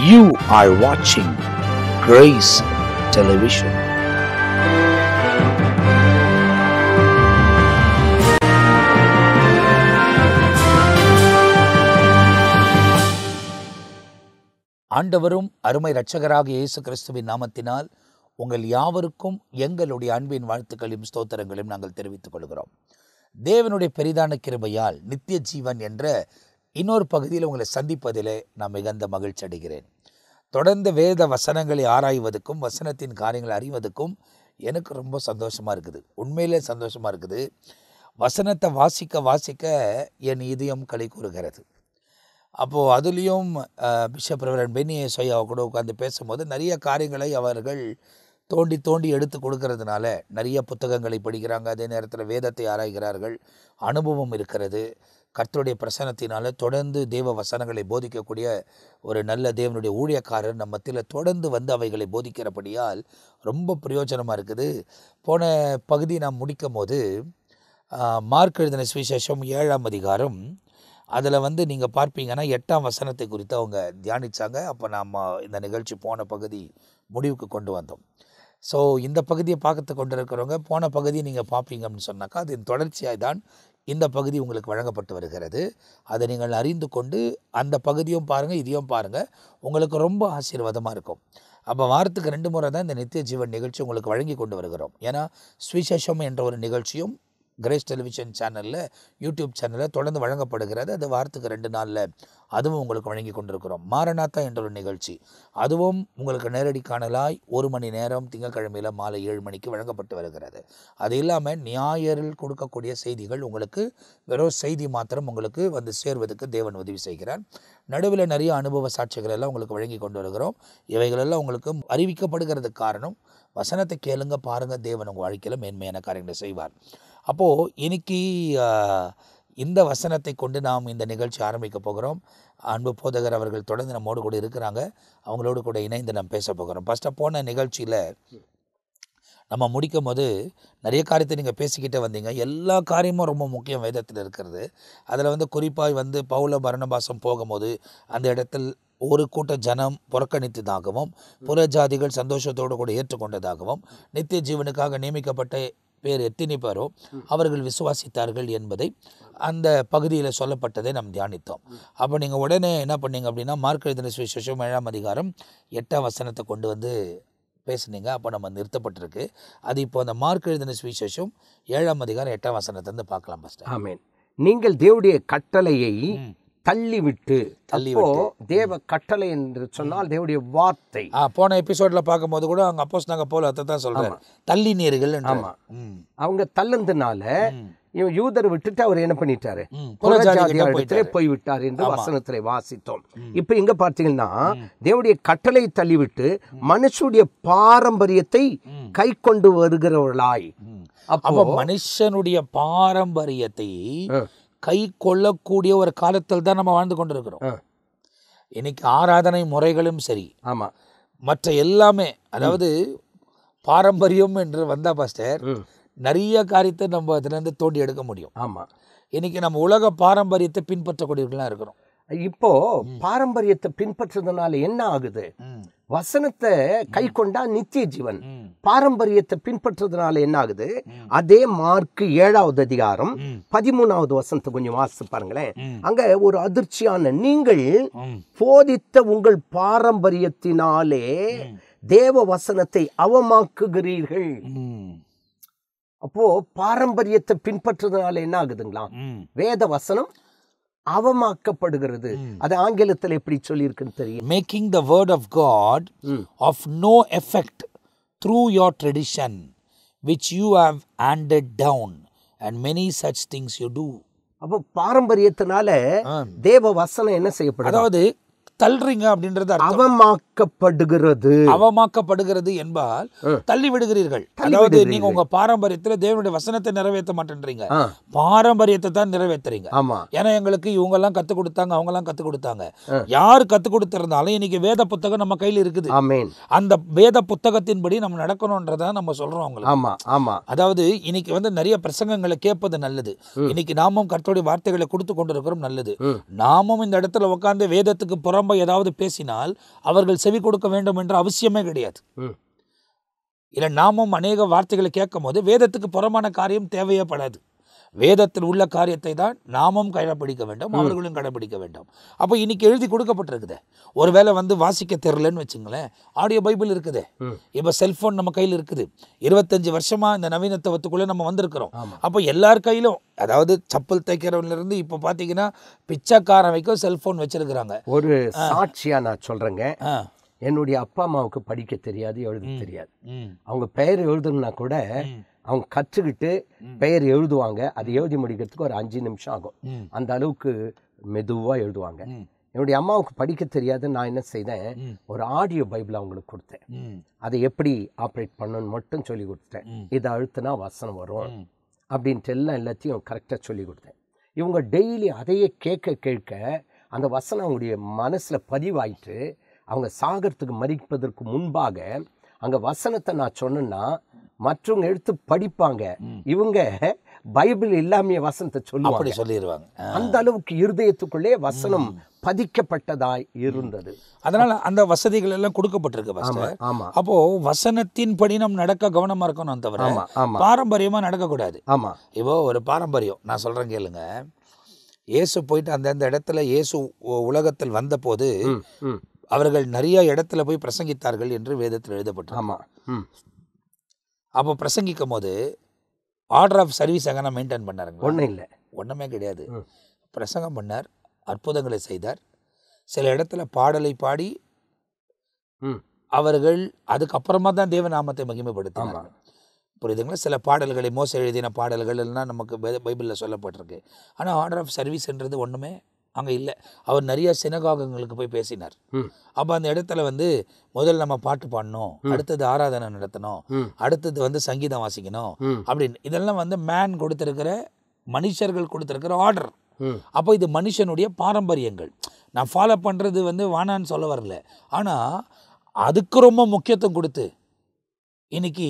You are watching Grace Television. ஆண்டவரும் அருமை இரட்சகராகிய இயேசு கிறிஸ்துவின் நாமத்தினால் உங்கள் யாவருக்கும் எங்களுடைய அன்பின் வாழ்த்துக்களையும் ஸ்தோத்திரங்களையும் நாங்கள் தெரிவித்துக் கொள்கிறோம். தேவனுடைய பெரிதான கிருபையால் நித்திய ஜீவன் என்ற இன்னொரு பகுதியில் உங்களை சந்திப்பதிலே நான் மிகுந்த மகிழ்ச்சி அடைகிறேன். தொடர்ந்து வேத வசனங்களை ஆராய்வதற்கும் வசனத்தின் காரியங்களை அறிவதற்கும் எனக்கு ரொம்ப சந்தோஷமாக இருக்குது. உண்மையிலே சந்தோஷமாக இருக்குது. வசனத்தை வாசிக்க வாசிக்க என் இதயம் களி கூறுகிறது. அப்போது அதுலேயும் பிஷப் ரெவரண்ட் பென்னி ஏசாயாவை கூட உட்காந்து பேசும்போது நிறைய காரியங்களை அவர்கள் தோண்டி தோண்டி எடுத்து கொடுக்கறதுனால நிறைய புத்தகங்களை படிக்கிறாங்க. அதே நேரத்தில் வேதத்தை ஆராய்கிறார்கள். அனுபவம் இருக்கிறது. கர்த்தருடைய பிரசன்னத்தினால தொடர்ந்து தேவ வசனங்களை போதிக்கக்கூடிய ஒரு நல்ல தேவனுடைய ஊழியக்காரர் நம்ம மத்தியில் தொடர்ந்து வந்து அவைகளை போதிக்கிறபடியால் ரொம்ப பிரயோஜனமாக இருக்குது. போன பகுதி நாம் முடிக்கும் போது மார்க் எழுதின சுவிசேஷம் 7ஆம் அதிகாரம் அதில் வந்து நீங்கள் பார்ப்பீங்கன்னா 8ஆம் வசனத்தை குறித்து அவங்க தியானித்தாங்க. அப்போ நாம் இந்த நிகழ்ச்சி போன பகுதி முடிவுக்கு கொண்டு வந்தோம். ஸோ இந்த பகுதியை பார்த்து கொண்டு இருக்கிறவங்க போன பகுதியை நீங்கள் பார்ப்பீங்க அப்படின்னு சொன்னாக்கா அதன் தொடர்ச்சியாக தான் இந்த பகுதி உங்களுக்கு வழங்கப்பட்டு வருகிறது. அதை நீங்கள் அறிந்து கொண்டு அந்த பகுதியும் பாருங்கள், இதையும் பாருங்கள், உங்களுக்கு ரொம்ப ஆசீர்வாதமாக இருக்கும். அப்போ வாரத்துக்கு 2 முறை தான் இந்த நித்திய ஜீவன் நிகழ்ச்சி உங்களுக்கு வழங்கி கொண்டு வருகிறோம். ஏன்னா சுவிசேஷம் என்ற ஒரு நிகழ்ச்சியும் கிரேஸ் டெலிவிஷன் சேனலில் யூடியூப் சேனலில் தொடர்ந்து வழங்கப்படுகிறது. அது வாரத்துக்கு 2 நாளில் அதுவும் உங்களுக்கு வழங்கி கொண்டிருக்கிறோம். மாரநாத்தா என்ற ஒரு நிகழ்ச்சி அதுவும் உங்களுக்கு நேரடி காணலாய் 1 மணி நேரம் திங்கட்கிழமையில் மாலை 7 மணிக்கு வழங்கப்பட்டு வருகிறது. அது இல்லாமல் ஞாயிறில் கொடுக்கக்கூடிய செய்திகள் உங்களுக்கு வெறும் செய்தி மாத்திரம் உங்களுக்கு வந்து சேர்வதற்கு தேவன் உதவி செய்கிறார். நடுவில் நிறைய அனுபவ சாட்சிகள் எல்லாம் உங்களுக்கு வழங்கி கொண்டு வருகிறோம். இவைகளெல்லாம் உங்களுக்கு அறிவிக்கப்படுகிறதுக்கு காரணம் வசனத்தை கேளுங்க, பாருங்கள், தேவன் உங்கள் வாழ்க்கையில் மேன்மையான காரியங்களை செய்வார். அப்போது இன்னைக்கு இந்த வசனத்தை கொண்டு நாம் இந்த நிகழ்ச்சி ஆரம்பிக்க போகிறோம். அன்பு போதகர் அவர்கள் தொடர்ந்து நம்மோடு கூட இருக்கிறாங்க. அவங்களோடு கூட இணைந்து நாம் பேச போகிறோம். ஃபஸ்ட்டாக போன நிகழ்ச்சியில் நம்ம முடிக்கும் போது நிறைய காரியத்தை நீங்கள் பேசிக்கிட்டே வந்தீங்க. எல்லா காரியமும் ரொம்ப முக்கியம் வேதத்தில் இருக்கிறது. அதில் வந்து குறிப்பாக வந்து பவுல பர்னபாசம் போகும்போது அந்த இடத்தில் ஒரு கூட்ட ஜனம் புறக்கணித்ததாகவும் புறஜாதிகள் சந்தோஷத்தோடு கூட ஏற்றுக்கொண்டதாகவும் நித்திய ஜீவனுக்காக நியமிக்கப்பட்ட பேர் எத்தனை பேரோ அவர்கள் விசுவாசித்தார்கள் என்பதை அந்த பகுதியில் சொல்லப்பட்டதை நாம் தியானித்தோம். அப்போ நீங்கள் உடனே என்ன பண்ணீங்க அப்படின்னா மார்க் எழுதின சுவிசேஷம் 7ஆம் அதிகாரம் 8ஆம் வசனத்தை கொண்டு வந்து பேசுனீங்க. அப்போ நம்ம நிறுத்தப்பட்டிருக்கு. அது இப்போ அந்த மார்க் எழுதின சுவிசேஷம் 7ஆம் அதிகாரம் 8ஆம் வசனத்தை வந்து பார்க்கலாம். ஃபர்ஸ்ட் ஆமென். நீங்கள் தேவனுடைய கட்டளையை தள்ளிவிட்டு தேவ கட்டளை என்று சொன்னால் தேவனுடைய வார்த்தை. போன எபிசோட்ல பார்க்கும்போது கூட அவங்க அப்போஸ் நாங்கள் போல அதை தான் சொல்றாங்க, தள்ளினீர்கள். ஆமா, அவங்க தள்ளுனதுனால யூதர் விட்டுட்டு அவர் என்ன பண்ணிட்டாரு, புறஜாதிகளிடத்திலே போய்விட்டார் என்று வசனத்திலே வாசித்தோம். இப்ப எங்க பார்த்தீங்கன்னா தேவனுடைய கட்டளை தள்ளிவிட்டு மனுஷனுடைய பாரம்பரியத்தை கை கொண்டு வருகிறவர்களாய். அப்போ மனுஷனுடைய பாரம்பரியத்தை கை கொள்ளக்கூடிய ஒரு காலத்தில் தான் நம்ம வாழ்ந்து கொண்டிருக்கிறோம். இன்னைக்கு ஆராதனை முறைகளும் சரி, ஆமா, மற்ற எல்லாமே, அதாவது பாரம்பரியம் என்று வந்தா பாஸ்டர் நிறைய காரியத்தை நம்ம அதுலேருந்து தோண்டி எடுக்க முடியும். ஆமா, இன்னைக்கு நம்ம உலக பாரம்பரியத்தை பின்பற்றக்கூடியவர்களாக இருக்கிறோம். இப்போ பாரம்பரியத்தை பின்பற்றதுனால என்ன ஆகுது, வசனத்தை கை கொண்டா நித்திய ஜீவன், பாரம்பரியத்தை பின்பற்றதுனால என்ன ஆகுது. அதே மார்க் 7ஆவது அதிகாரம் 13ஆவது வசனத்தை கொஞ்சம் வாசித்து பாருங்களேன். அங்க ஒரு அதிர்ச்சியான, நீங்கள் போதித்த உங்கள் பாரம்பரியத்தினாலே தேவ வசனத்தை அவமாக்குகிறீர்கள். அப்போ பாரம்பரியத்தை பின்பற்றதுனால என்ன ஆகுதுங்களா, வேத வசனம் அவமாக்கப்படுகிறது. அது ஆங்கிலத்தில் எப்படி சொல்லியிருக்குன்னு தெரியும். Making the word of God of no effect through your tradition which you have handed down and many such things you do. அப்போ பாரம்பரியத்தினால தேவ வசனம் என்ன செய்யப்படுது, அதாவது தள்ளுறீங்க அப்படின்றது அவமாக்கப்படுகிறது. அவமாக்கப்படுகிறது என்பால் தள்ளி விடுகிறீர்கள். அதாவது நீங்க உங்க பாரம்பரியத்துல தேவனுடைய வசனத்தை நிறைவேற்ற மாட்டேன்றீங்க, பாரம்பரியத்தை தான் நிறைவேற்றுறீங்க. ஏன்னா எங்களுக்கு இவங்க எல்லாம் கத்து கொடுத்தாங்க, அவங்க எல்லாம் கத்து கொடுத்தாங்க. யார் கத்து கொடுத்திருந்தாலும் இன்னைக்கு வேத புத்தகம் நம்ம கையில் இருக்குது. அந்த வேத புத்தகத்தின்படி நம்ம நடக்கணும்ன்றத நம்ம சொல்றோம் அவங்களுக்கு. அதாவது இன்னைக்கு வந்து நிறைய பிரசங்கங்களை கேட்பது நல்லது. இன்னைக்கு நாமும் கர்த்தருடைய வார்த்தைகளை கொடுத்து கொண்டிருக்கிறோம், நல்லது. நாமும் இந்த இடத்துல உட்கார்ந்து வேதத்துக்கு புறம்ப நம்ம ஏதாவது பேசினால் அவர்கள் செவி கொடுக்க வேண்டும் என்ற அவசியமே கிடையாது. இல்லை நாமும் அநேக வார்த்தைகளை கேட்கும் போது வேதத்துக்கு புறமான காரியம் தேவையே படாது. வேதத்தில் உள்ள காரியத்தை தான் நாமும் கடைப்பிடிக்க வேண்டும், அவர்களும் கடைப்பிடிக்க வேண்டும். அப்போ இன்னைக்கு எழுதி கொடுக்கப்பட்டிருக்குது. ஒருவேளை வாசிக்க தெரியலன்னு வச்சுங்களேன், ஆடியோ பைபிள் இருக்குது. இப்போ செல்ஃபோன் நம்ம கையில் இருக்குது. 25 வருஷமா இந்த நவீனத்துவத்துக்குள்ளே நம்ம வந்திருக்கிறோம். அப்போ எல்லார் கையிலும், அதாவது சப்பல் தைக்கிறவன்லேருந்து இப்போ பார்த்தீங்கன்னா பிச்சைக்காரன் வைக்கும் செல்ஃபோன் வச்சிருக்கிறாங்க. ஒரு சாட்சியாக நான் சொல்கிறேங்க, என்னுடைய அப்பா அம்மாவுக்கு படிக்க தெரியாது, எழுத தெரியாது. அவங்க பெயர் எழுதணும்னா கூட அவங்க கற்றுக்கிட்டு பெயர் எழுதுவாங்க. அது எழுதி முடிக்கிறதுக்கு ஒரு 5 நிமிஷம் ஆகும். அந்த அளவுக்கு மெதுவாக எழுதுவாங்க. என்னுடைய அம்மாவுக்கு படிக்க தெரியாது. நான் என்ன செய்தேன், ஒரு ஆடியோ பைபிள் அவங்களுக்கு கொடுத்தேன். அதை எப்படி ஆப்ரேட் பண்ணணும்னு மட்டும் சொல்லி கொடுத்தேன். இதை அழுத்தினா வசனம் வரும் அப்படின்ட்டு எல்லாத்தையும் கரெக்டாக சொல்லி கொடுத்தேன். இவங்க டெய்லி அதையே கேட்க கேட்க அந்த வசனம் அவங்களுடைய மனசில் பதிவாயிட்டு அவங்க சாகிறதுக்கு மறிப்பதற்கு முன்பாக அங்கே வசனத்தை நான் சொன்னேன்னா மற்றவங்க எடுத்து படிப்பாங்க. இவங்க பைபிள் இல்லாமைய வசனத்தை சொல்லிடுவாங்க. அந்த அளவுக்கு இருதயத்துக்குள்ளே வசனம் பதிக்கப்பட்டதாய் இருந்தது. அதனால அந்த வசதிகள் எல்லாம் கொடுக்கப்பட்டிருக்கு. அப்போ வசனத்தின் படி நம்ம நடக்க கவனமா இருக்கணும், தவிர பாரம்பரியமா நடக்கக்கூடாது. இப்போ ஒரு பாரம்பரியம் நான் சொல்றேன் கேளுங்க. இயேசு போயிட்டு அந்தந்த இடத்துல, இயேசு உலகத்தில் வந்த போது அவர்கள் நிறைய இடத்துல போய் பிரசங்கித்தார்கள் என்று வேதத்தில் எழுதப்பட்டிருக்கு. அப்போ பிரசங்கிக்கும் போது ஆர்டர் ஆஃப் சர்வீஸ் எங்கன்னா மெயின்டைன் பண்ணாருங்க? ஒன்றும் இல்லை, ஒன்றுமே கிடையாது. பிரசங்கம் பண்ணார், அற்புதங்களை செய்தார். சில இடத்துல பாடலை பாடி அவர்கள் அதுக்கப்புறமா தான் தேவநாமத்தை மகிமைப்படுத்தினார். புரியுதுங்களா? சில பாடல்களை மோசே எழுதின பாடல்கள் எல்லாம் நமக்கு பைபிளில் சொல்லப்பட்டிருக்கு. ஆனால் ஆர்டர் ஆஃப் சர்வீஸ்ன்றது ஒன்றுமே அங்கே இல்லை. அவர் நிறைய சினகாகங்களுக்கு போய் பேசினார். அப்போ அந்த இடத்துல முதல்ல நம்ம பாட்டு பாடணும், அடுத்தது ஆராதனை நடத்தணும், அடுத்தது சங்கீதம் வாசிக்கணும் அப்படின்னு இதெல்லாம் மேன் கொடுத்திருக்கிற, மனுஷர்கள் கொடுத்திருக்கிற ஆர்டர். அப்போ இது மனுஷனுடைய பாரம்பரியங்கள். நான் ஃபாலோ பண்ணுறது வானான்னு சொல்ல வரல. ஆனால் அதுக்கு ரொம்ப முக்கியத்துவம் கொடுத்து இன்னைக்கு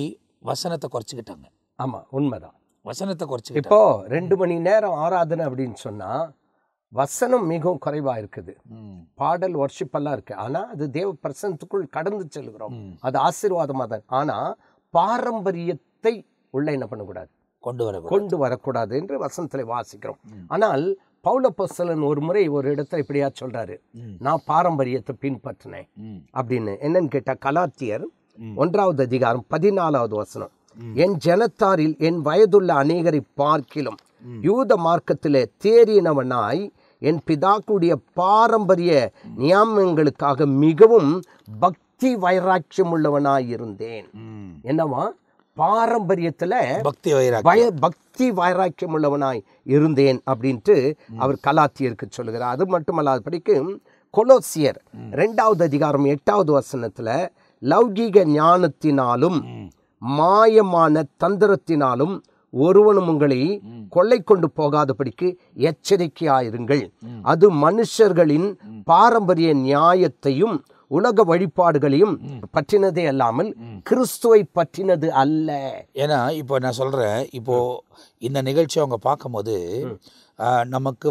வசனத்தை குறைச்சிக்கிட்டாங்க. ஆமாம், உண்மைதான். வசனத்தை குறைச்சி இப்போ 2 மணி நேரம் ஆராதனை அப்படின்னு சொன்னால் வசனம் மிகவும் குறைவாக இருக்குது. பாடல் வர்ஷிப்பெல்லாம் இருக்குது. ஆனால் அது தேவ பிரசனத்துக்குள் கடந்து செல்கிறோம். அது ஆசீர்வாதமாக தான். ஆனால் பாரம்பரியத்தை உள்ள என்ன பண்ணக்கூடாது, கொண்டு வரக்கூடாது என்று வசனத்தில் வாசிக்கிறோம். ஆனால் பவுல் அப்போஸ்தலன் ஒரு முறை ஒரு இடத்துல இப்படியா சொல்றாரு, நான் பாரம்பரியத்தை பின்பற்றினேன் அப்படின்னு. என்னன்னு கேட்டால் கலாத்தியர் 1வது அதிகாரம் 14வது வசனம், என் ஜனத்தாரில் என் வயதுள்ள அநேகரை பார்க்கிலும் யூத மார்க்கத்திலே தேறினவனாய் என் பிதாக்குடைய பாரம்பரிய நியமங்களுக்காக மிகவும் பக்தி வைராக்கியம் உள்ளவனாய் இருந்தேன். என்னவா? பாரம்பரியத்துல பக்தி வைராக்கியம் உள்ளவனாய் இருந்தேன் அப்படின்ட்டு அவர் கலாத்தியருக்கு சொல்லுகிறார். அது மட்டுமல்லாதபடிக்கு கொலோசியர் 2வது அதிகாரம் 8வது வசனத்துல லௌகீக ஞானத்தினாலும் மாயமான தந்திரத்தினாலும் ஒருவனும் உங்களை கொள்ளை கொண்டு போகாதபடிக்கு எச்சரிக்கையாயிருங்கள். அது மனுஷர்களின் பாரம்பரிய நியாயத்தையும் உலக வழிபாடுகளையும் பற்றினதே அல்லாமல் கிறிஸ்துவை பற்றினது அல்ல. ஏன்னா இப்போ நான் சொல்கிறேன், இப்போ இந்த நிகழ்ச்சி அவங்க பார்க்கும்போது நமக்கு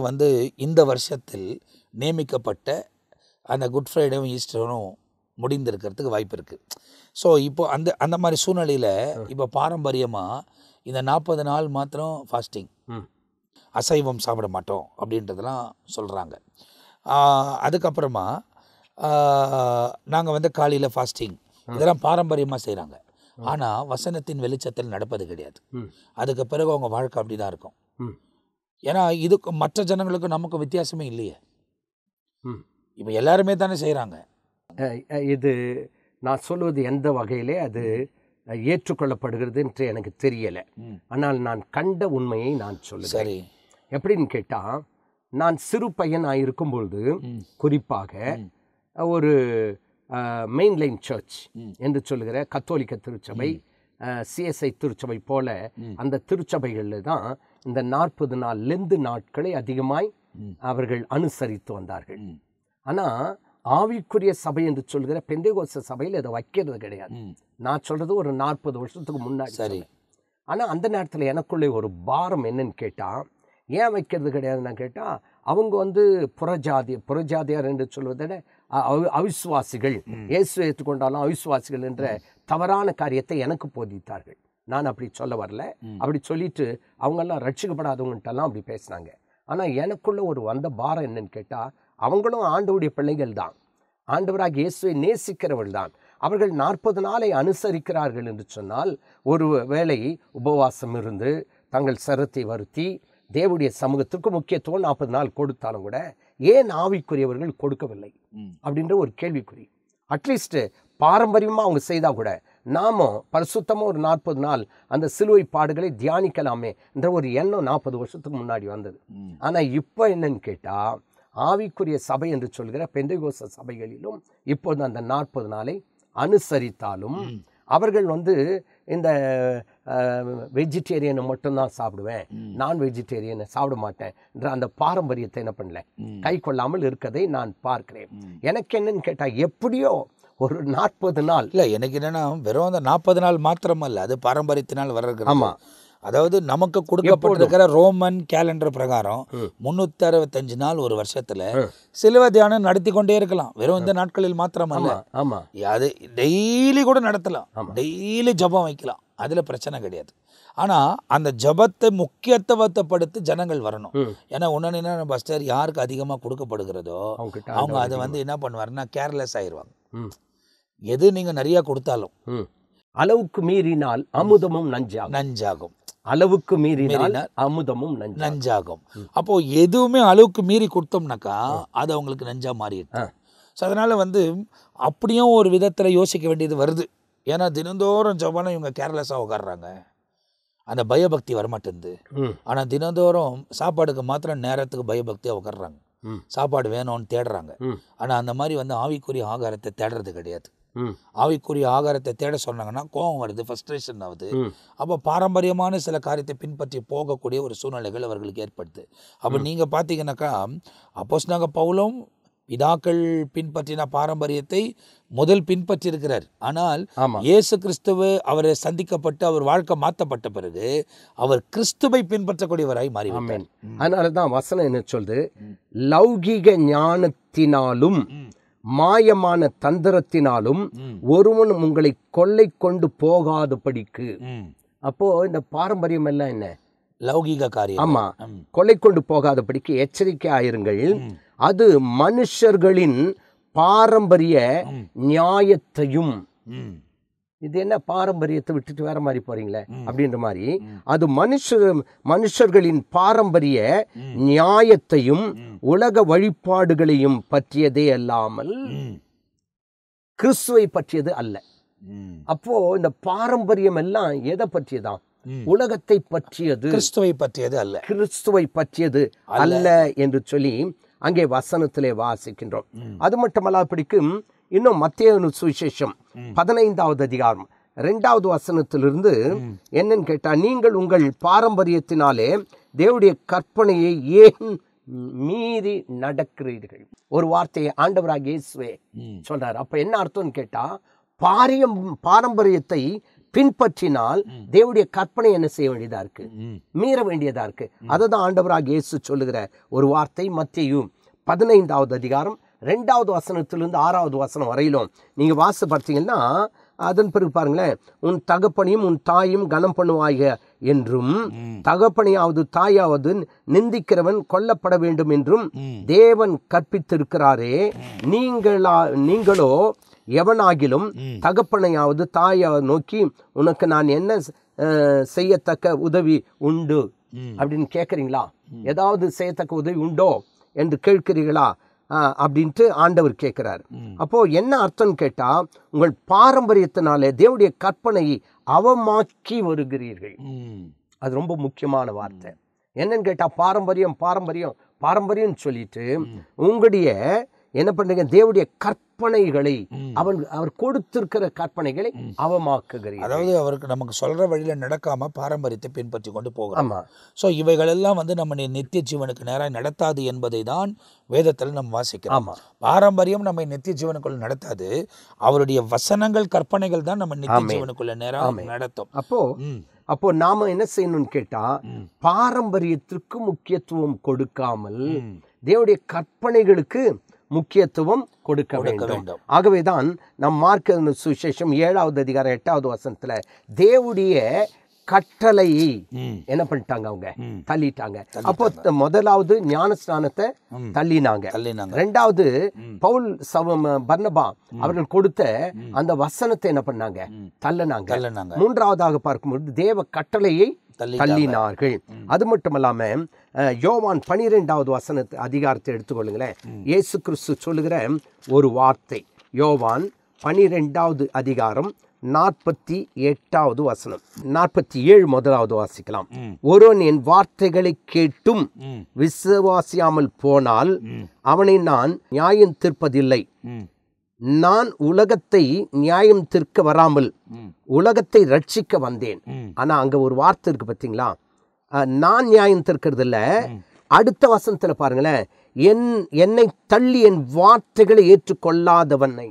இந்த வருஷத்தில் நியமிக்கப்பட்ட அந்த குட் ஃப்ரைடேவும் ஈஸ்டரும் முடிந்திருக்கிறதுக்கு வாய்ப்பு இருக்குது. ஸோ இப்போ அந்த மாதிரி சூழ்நிலையில் இப்போ பாரம்பரியமாக இந்த 40 நாள் மாத்திரம் ஃபாஸ்டிங், அசைவம் சாப்பிட மாட்டோம் அப்படின்றதெல்லாம் சொல்கிறாங்க. அதுக்கப்புறமா நாங்கள் காலையில் ஃபாஸ்டிங், இதெல்லாம் பாரம்பரியமாக செய்கிறாங்க. ஆனால் வசனத்தின் வெளிச்சத்தில் நடப்பது கிடையாது. அதுக்கு பிறகு அவங்க வாழ்க்கை அப்படி தான் இருக்கும். ஏன்னா இதுக்கு மற்ற ஜனங்களுக்கும் நமக்கு வித்தியாசமே இல்லையே. இப்போ எல்லாருமே தானே செய்கிறாங்க. இது நான் சொல்வது எந்த வகையிலே அது ஏற்றுக்கொள்ளப்படுகிறது என்று எனக்கு தெரியலை. ஆனால் நான் கண்ட உண்மையை நான் சொல்லுகிறேன். சரி, எப்படின்னு கேட்டால், நான் சிறு பையனாக இருக்கும்பொழுது குறிப்பாக ஒரு மெயின்லைன் சர்ச் என்று சொல்லுகிற கத்தோலிக்க திருச்சபை, சிஎஸ்ஐ திருச்சபை போல அந்த திருச்சபைகளில் தான் இந்த 40 நாள் லெந்து நாட்களை அதிகமாய் அவர்கள் அனுசரித்து வந்தார்கள். ஆனால் ஆவிக்குரிய சபை என்று சொல்கிற பெந்தேகோஸ்தே சபையில் இதை வைக்கிறது கிடையாது. நான் சொல்கிறது ஒரு 40 வருஷத்துக்கு முன்னாடி. சரி. ஆனால் அந்த நேரத்தில் எனக்குள்ளே ஒரு பாரம் என்னன்னு கேட்டால், ஏன் வைக்கிறது கிடையாதுன்னு கேட்டால், அவங்க வந்து புறஜாதியார் என்று சொல்வதை விட அவிசுவாசிகள், இயேசு ஏற்றுக்கொண்டாலும் அவிசுவாசிகள் என்ற தவறான காரியத்தை எனக்கு போதித்தார்கள். நான் அப்படி சொல்ல வரல. அப்படி சொல்லிட்டு அவங்கெல்லாம் ரட்சிக்கப்படாதவங்கள்ட்டெல்லாம் அப்படி பேசினாங்க. ஆனால் எனக்குள்ள ஒரு வந்த பாரம் என்னன்னு கேட்டால், அவங்களும் ஆண்டவருடைய பிள்ளைகள் தான், ஆண்டவராக இயேசுவை நேசிக்கிறவர்கள் தான். அவர்கள் 40 நாளை அனுசரிக்கிறார்கள் என்று சொன்னால், ஒரு வேளை உபவாசம் இருந்து தங்கள் சரத்தை வருத்தி தேவனுடைய சமூகத்துக்கு முக்கியத்துவம் 40 நாள் கொடுத்தாலும் கூட ஏன் ஆவிக்குரியவர்கள் கொடுக்கவில்லை அப்படின்ற ஒரு கேள்விக்குறி. அட்லீஸ்ட் பாரம்பரியமாக அவங்க செய்தால் கூட நாமும் பரிசுத்தமாக ஒரு 40 நாள் அந்த சிலுவை பாடுகளை தியானிக்கலாமே என்ற ஒரு எண்ணம் 40 வருஷத்துக்கு முன்னாடி வந்தது. ஆனால் இப்போ என்னன்னு கேட்டால், ஆவிக்குரிய சபை என்று சொல்கிற பெந்தேகோஸ்தே சபைகளிலும் இப்போது அந்த 40 நாளை அனுசரித்தாலும் அவர்கள் வந்து இந்த வெஜிடேரியனை மட்டும்தான் சாப்பிடுவேன், நான் வெஜிடேரியனை சாப்பிட மாட்டேன் என்ற அந்த பாரம்பரியத்தை என்ன பண்ணல, கை கொள்ளாமல் இருக்கதை நான் பார்க்கிறேன். எனக்கு என்னன்னு கேட்டால், எப்படியோ ஒரு 40 நாள் இல்லை, எனக்கு என்னன்னா வெறும் அந்த 40 நாள் மாத்திரம் அல்ல, அது பாரம்பரியத்தினால் வர்றது. ஆமாம், அதாவது நமக்கு கொடுக்கப்பட்டிருக்கிற ரோமன் கேலண்டர் பிரகாரம் 365 நாள் ஒரு வருஷத்துல சிலுவை தியானம் நடத்தி கொண்டே இருக்கலாம். வெறும் இந்த நாட்களில் மாத்திரம் அல்ல, அது டெய்லி கூட நடத்தலாம், டெய்லி ஜபம் வைக்கலாம், அதுல பிரச்சனை கிடையாது. ஆனா அந்த ஜபத்தை முக்கியத்துவத்தைப்படுத்தி ஜனங்கள் வரணும். ஏன்னா ஒன்னு பஸ்டர் யாருக்கு அதிகமா கொடுக்கப்படுகிறதோ அவங்க அதை வந்து என்ன பண்ணுவாருன்னா கேர்லெஸ் ஆயிடுவாங்க. எது நீங்க நிறைய கொடுத்தாலும் அளவுக்கு மீறினால் அமுதமும் நஞ்சாகும், அளவுக்கு மீறினால் அமுதமும் நஞ்சாகும். அப்போ எதுவுமே அளவுக்கு மீறி கொடுத்தோம்னாக்கா அது அவங்களுக்கு நஞ்சா மாறிடுது. ஸோ அதனால வந்து அப்படியும் ஒரு விதத்துல யோசிக்க வேண்டியது வருது. ஏன்னா தினந்தோறும் ஜபானம் இவங்க கேர்லெஸ்ஸாக உட்காடுறாங்க, அந்த பயபக்தி வரமாட்டேங்குது. ஆனால் தினந்தோறும் சாப்பாடுக்கு மாத்திரம் நேரத்துக்கு பயபக்தியாக உட்காடுறாங்க, சாப்பாடு வேணும்னு தேடுறாங்க. ஆனால் அந்த மாதிரி வந்து ஆவிக்குரிய ஆகாரத்தை தேடுறது கிடையாது. ஆவிக்குரிய ஆகாரத்தை தேட சொன்னாங்கன்னா கோபம் வருது, ஃப்ரஸ்ட்ரேஷன் ஆகுது. அப்போ பாரம்பரியமான சில காரியத்தை பின்பற்றி போகக்கூடிய ஒரு சூழ்நிலைகள் அவர்களுக்கு ஏற்படுது. அப்போ நீங்கள் பார்த்தீங்கன்னாக்கா அப்போஸ்தலனாகிய பவுலும் பிதாக்கள் பின்பற்றின பாரம்பரியத்தை முதல் பின்பற்றி இருக்கிறார். ஆனால் இயேசு கிறிஸ்துவ அவரை சந்திக்கப்பட்டு அவர் வாழ்க்கை மாற்றப்பட்ட பிறகு அவர் கிறிஸ்துவை பின்பற்றக்கூடியவராய் மாறிவிட்டார். அதனாலதான் வசனம் என்ன சொல்றது, லௌகீக ஞானத்தினாலும் மாயமான தந்திரத்தினாலும் ஒருவனும் உங்களை கொள்ளை கொண்டு போகாதபடிக்கு. அப்போ இந்த பாரம்பரியம் எல்லாம் என்ன, லௌகீக காரியம். ஆமா, கொள்ளை கொண்டு போகாதபடிக்கு எச்சரிக்கை ஆயிருங்கள். அது மனுஷர்களின் பாரம்பரிய நியாயத்தையும், இது என்ன பாரம்பரியத்தை விட்டுட்டு வேற மாதிரி போறீங்களே அப்படின்ற மாதிரி, அது மனுஷர்களின் பாரம்பரிய நியாயத்தையும் உலக வழிபாடுகளையும் பற்றியதே அல்லாமல் கிறிஸ்துவை பற்றியது அல்ல. அப்போ இந்த பாரம்பரியம் எல்லாம் எதை பற்றியதான், உலகத்தை பற்றியது, கிறிஸ்துவை பற்றியது அல்ல, கிறிஸ்துவை பற்றியது அல்ல என்று சொல்லி அங்கே வசனத்திலே வாசிக்கின்றோம். அது மட்டுமல்ல, பிடிக்கும் இன்னும் மத்தேயு சுவிசேஷம் 15வது அதிகாரம் 2வது வசனத்திலிருந்து என்னன்னு கேட்டா, நீங்கள் உங்கள் பாரம்பரியத்தினாலே தேவனுடைய கற்பனையை ஏன் மீறி நடக்கிறீர்கள். ஒரு வார்த்தையை ஆண்டவராக இயேசுவே சொல்றாரு. அப்ப என்ன அர்த்தம்னு கேட்டா, பாரம்பரியத்தை பின்பற்றினால் தேவனுடைய கற்பனை என்ன செய்ய வேண்டியதா இருக்கு, மீற வேண்டியதா இருக்கு. அதுதான் ஆண்டவராக இயேசு சொல்லுகிற ஒரு வார்த்தை. மத்தேயு 15வது அதிகாரம் 2வது வசனத்திலிருந்து 6வது வசனம் வரையிலும் நீங்க வாசி பார்த்தீங்கன்னா, அதன் பிறகு பாருங்களேன், உன் தகப்பனையும் உன் தாயும் கனம் பண்ணுவாய என்றும் தகப்பனையாவது தாயாவது நிந்திக்கிறவன் கொல்லப்பட வேண்டும் என்றும் தேவன் கற்பித்திருக்கிறாரே, நீங்களோ எவனாகிலும் தகப்பனையாவது தாயாவது நோக்கி உனக்கு நான் என்ன செய்யத்தக்க உதவி உண்டு அப்படின்னு கேட்குறீங்களா, ஏதாவது செய்யத்தக்க உதவி உண்டோ என்று கேட்கிறீர்களா அப்படின்ட்டு ஆண்டவர் கேட்கிறார். அப்போ என்ன அர்த்தம் கேட்டா, உங்கள் பாரம்பரியத்தினாலே தேவனுடைய கற்பனையை அவமாக்கி வருகிறீர்கள். அது ரொம்ப முக்கியமான வார்த்தை. என்னன்னு கேட்டா, பாரம்பரியம் பாரம்பரியம் பாரம்பரியம் சொல்லிட்டு உங்களுடைய என்ன பண்றீங்க, தேவனுடைய கற்பனைகளை அவர் கொடுத்திருக்கிற கற்பனைகளை அவமாக்குகிறீர்கள். அதாவது அவருக்கு நமக்கு சொல்ற வழியில நடக்காம பாரம்பரியத்தை பின்பற்றி கொண்டு போகிறோம். ஸோ இவைகள் எல்லாம் வந்து நம்ம நித்திய ஜீவனுக்கு நேராக நடத்தாது என்பதை தான் வேதத்தில் நம்ம வாசிக்கிறோம். பாரம்பரியம் நம்ம நித்திய ஜீவனுக்குள்ள நடத்தாது, அவருடைய வசனங்கள் கற்பனைகள் தான் நம்ம நித்திய ஜீவனுக்குள்ள நேராக நடத்தும். அப்போ நாம என்ன செய்யணும்னு கேட்டா, பாரம்பரியத்திற்கு முக்கியத்துவம் கொடுக்காமல் தேவனுடைய கற்பனைகளுக்கு முக்கியத்துவம் கொடுக்க வேண்டும். ஆகவேதான் நம் மார்க் சுவிசேஷம் 7வது அதிகாரம் 8வது வசனத்துல தேவனுடைய கட்டளையை என்ன பண்ணிட்டாங்க, அவங்க தள்ளிட்டாங்க. அப்போ முதலாவது ஞானஸ்நானத்தை தள்ளினாங்க. ரெண்டாவது பவுல் பர்னபா அவர்கள் கொடுத்த அந்த வசனத்தை என்ன பண்ணாங்க, தள்ளினாங்க. மூன்றாவதாக பார்க்கும்போது தேவ கட்டளையை தள்ளினார்கள். அது மட்டும் இல்லாம யோவான் 12வது வசனத்தை அதிகாரத்தை எடுத்துக்கொள்ளுங்களேன். இயேசு கிறிஸ்து சொல்லுகிற ஒரு வார்த்தை, யோவான் 12வது அதிகாரம் 48வது வசனம், 47 முதலாவது வாசிக்கலாம். ஒருவன் என் வார்த்தைகளை கேட்டும் விசுவாசியாமல் போனால் அவனை நான் நியாயம் தீர்ப்பதில்லை. நான் உலகத்தை நியாயம் தீர்க்க வராமல் உலகத்தை ரட்சிக்க வந்தேன். ஆனா அங்க ஒரு வார்த்தை இருக்கு பார்த்தீங்களா, நான் நியாயம் தீர்க்கிறது இல்ல. அடுத்த வசனத்துல பாருங்களேன், என்னை தள்ளி என் வார்த்தைகளை ஏற்றுக்கொள்ளாதவனை,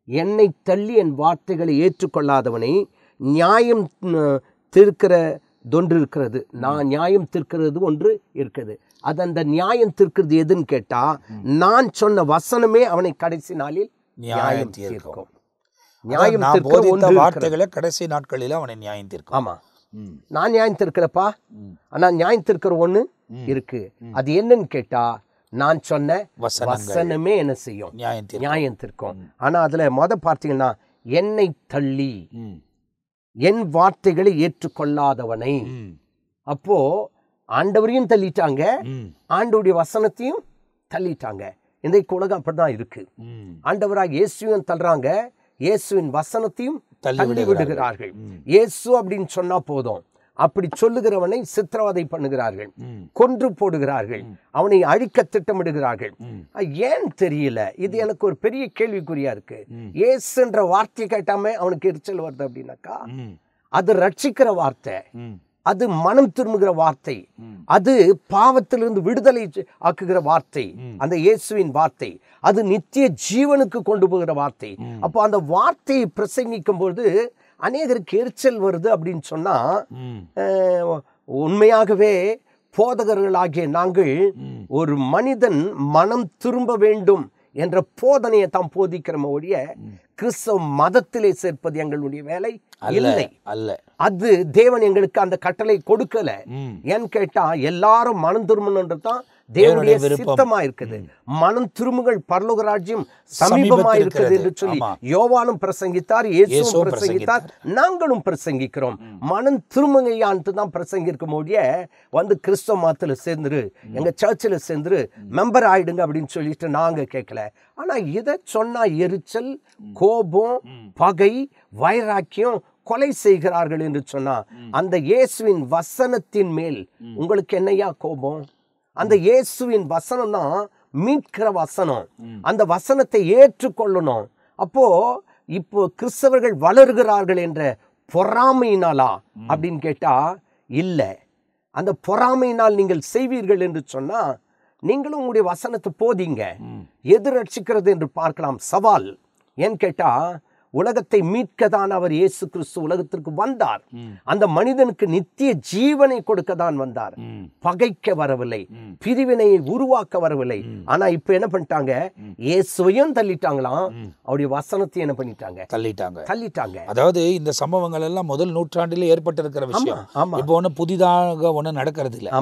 என்னை தள்ளி என் வார்த்தைகளை ஏற்றுக்கொள்ளாதவனை நியாயம் தீர்க்கிறதொன்று இருக்கிறது, நான் நியாயம் தீர்க்கிறது ஒன்று இருக்குது. அது அந்த நியாயம் தீர்க்கிறது எதுன்னு கேட்டா, நான் சொன்ன வசனமே அவனை கடைசி நாளில் நியாயம் தீர்க்கும். நியாயம் தீர்க்க வார்த்தைகளை கடைசி நாட்களில் அவனை நியாயம் தீர்க்கும். ஆமா, நான் நியாயம் தீர்க்கிறப்பா, ஆனா நியாயம் தீர்க்கிற ஒண்ணு இருக்கு. அது என்னன்னு கேட்டா, நான் சொன்ன வசனமே என்ன செய்யும், நியாயம் தீர்க்கும். ஆனா அதுல பார்த்தீங்கன்னா, என்னை தள்ளி என் வார்த்தைகளை ஏற்றுக்கொள்ளாதவனை, அப்போ ஆண்டவரையும் தள்ளிட்டாங்க, ஆண்டவருடைய வசனத்தையும் தள்ளிட்டாங்க. இன்றைக்கு உலகம் அப்படிதான் இருக்கு. ஆண்டவராக இயேசுவையும் தள்ளுறாங்க, இயேசுவின் வசனத்தையும் தள்ளி விடுகிறார்கள். இயேசு அப்படின்னு சொன்னா போதும், அப்படி சொல்லுகிறவனை சித்திரவதை பண்ணுகிறார்கள், கொன்று போடுகிறார்கள், அவனை அழிக்க திட்டமிடுகிறார்கள். ஏன் தெரியல, இது எனக்கு ஒரு பெரிய கேள்விக்குறியா இருக்கு. இயேசுன்ற வார்த்தை கேட்டாம அவனுக்கு எரிச்சல் வருது அப்படின்னாக்கா, அது ரட்சிக்கிற வார்த்தை, அது மனம் திரும்புகிற வார்த்தை, அது பாவத்திலிருந்து விடுதலை ஆக்குகிற வார்த்தை, அந்த இயேசுவின் வார்த்தை, அது நித்திய ஜீவனுக்கு கொண்டு போகிற வார்த்தை. அப்போ அந்த வார்த்தையை பிரசங்கிக்கும் போது அநேகருக்கு எரிச்சல் வருது அப்படின்னு சொன்னா, உண்மையாகவே போதகர்களாகிய நாங்கள் ஒரு மனிதன் மனம் திரும்ப வேண்டும் என்ற போதனையை தாம் போதிக்கிறோம் ஒழிய கிறிஸ்தவ மதத்திலே சேர்ப்பது எங்களுடைய வேலை இல்லை. அது தேவன் எங்களுக்கு அந்த கட்டளை கொடுக்கல. ஏன்னு கேட்டா, எல்லாரும் மனம் திரும்பணும்ன்றதுதான் தேவனுடைய சித்தமா இருக்குது. மனம் திரும்புகள், பரலோக ராஜ்யம் சமீபமா இருக்குது என்று சொல்லி யோவானும் பிரசங்கித்தார், இயேசுவும் பிரசங்கித்தார், நாங்களும் பிரசங்கிக்கிறோம். மனம் திரும்புகையான்ட்டு தான் பிரசங்கிருக்கும் ஒழிய வந்து கிறிஸ்தவ மதத்துல சேர்ந்துரு, எங்க சர்ச்சில் சேர்ந்துரு, மெம்பர் ஆயிடுங்க அப்படின்னு சொல்லிட்டு நாங்க கேட்கல. ஆனா இதை சொன்னா எரிச்சல், கோபம், பகை, வைராக்கியம், கொலை செய்கிறார்கள் என்று சொன்னா, அந்த இயேசுவின் வசனத்தின் மேல் உங்களுக்கு என்னையா கோபம்? அந்த இயேசுவின் வசனம் தான் மீட்கிற வசனம். அந்த வசனத்தை ஏற்றுக்கொள்ளணும். அப்போ இப்போ கிறிஸ்தவர்கள் வளர்கிறார்கள் என்ற பொறாமையினாலா அப்படின்னு கேட்டா இல்ல. அந்த பொறாமையினால் நீங்கள் செய்வீர்கள் என்று சொன்னா, நீங்களும் உங்களுடைய வசனத்தை போதிங்க, எது ரட்சிக்கிறது என்று பார்க்கலாம். சவால் ஏன்னு கேட்டா, உலகத்தை மீட்கதான் அவர் இயேசு கிறிஸ்து உலகத்திற்கு வந்தார். அந்த மனிதனுக்கு நித்திய ஜீவனை கொடுக்கதான் வந்தார், பகைக்க வரவில்லை, பிரிவினையை உருவாக்க வரவில்லை. ஆனா இப்ப என்ன பண்ணிட்டாங்க, இயேசுவையும் தள்ளிட்டாங்களாம், அவருடைய வசனத்தையும் என்ன பண்ணிட்டாங்க, தள்ளிட்டாங்க. அதாவது இந்த சம்பவங்கள் எல்லாம் முதல் நூற்றாண்டில் ஏற்பட்டிருக்கிற விஷயம். இப்போ ஒண்ணு புதிதாக ஒண்ணு நடக்கிறது இல்லை.